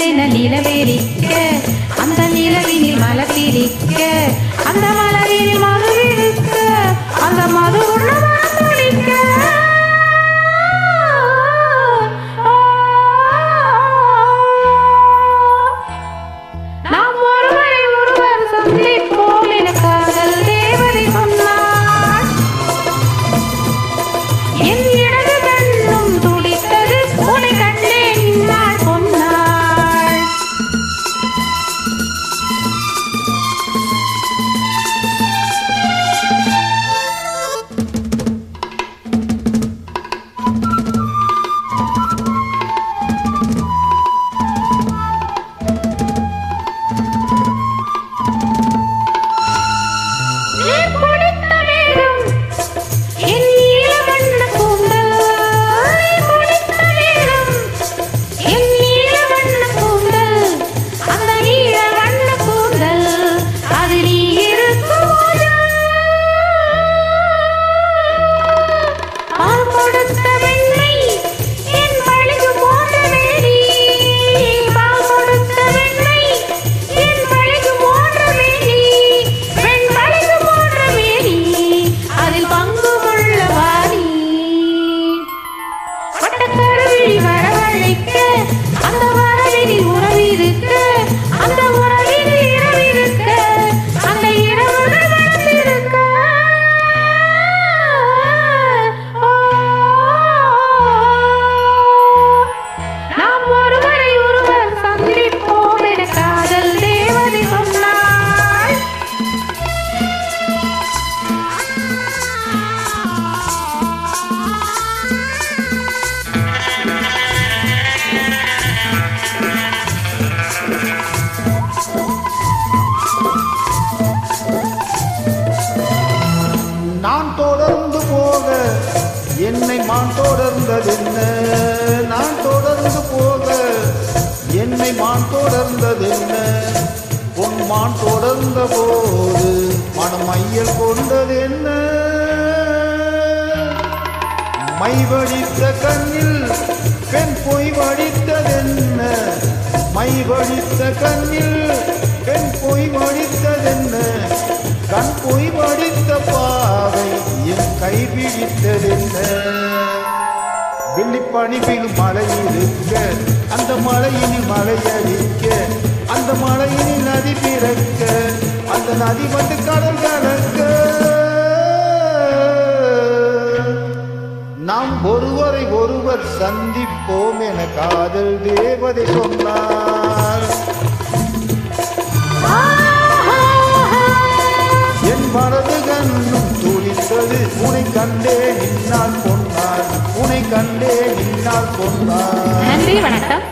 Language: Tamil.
ஜல்லென நிலவேறிக்க அந்த நிலவினில் மலர் பிடிக்க அந்த மலரினில் மது இருக்க அந்த மது உணவாக்க நாம் ஒருவரை ஒருவர் சந்திப்போம் என காதல் தேவதை சொன்னார். என் இடது கண்ணும் துடித்தது உன்னை கண்டேன் இன்னாள் சொன்னாள். அந்த வரவினில் உறவிருக்க அந்த உறவினில் இரவிருக்க அந்த இரவுகள் வளர்ந்திருக்க நாம் ஒருவரை ஒருவர் சந்திப்போம் என காதல் தேவதை சொன்னாள். நான் தொடர்ந்து போக என்னை மான் தொடர்ந்ததென்ன, நான் தொடர்ந்து போக என்னை மான் தொடர்ந்ததென்ன, பொன் மான் தொடர்ந்த போது மனம் மையல் கொண்டதென்ன, மை வடித்த கண்ணில் பெண் பொய் வடித்ததென்ன, மை வடித்த கண்ணில் பெண் பொய் வடித்ததென்ன, கண் பொய் வடித்த பாவை என் கை பிடித்ததென்ன, வெள்ளிப்பனி விழும் மலை இருக்க அந்த மலையினில் மலையடிக்க அந்த மலையினில் நதி பிறக்க அந்த நதி வந்து கடல் கலக்க நாம் ஒருவரை ஒருவர் சந்திப்போம் என காதல் தேவதை சொன்னார். என் மனது கண்ணும் துடித்தது உன்னை கண்டே நின்னால் பொன்னார், உன்னை கண்டே நின்னால் பொன்னார். நன்றி, வணக்கம்.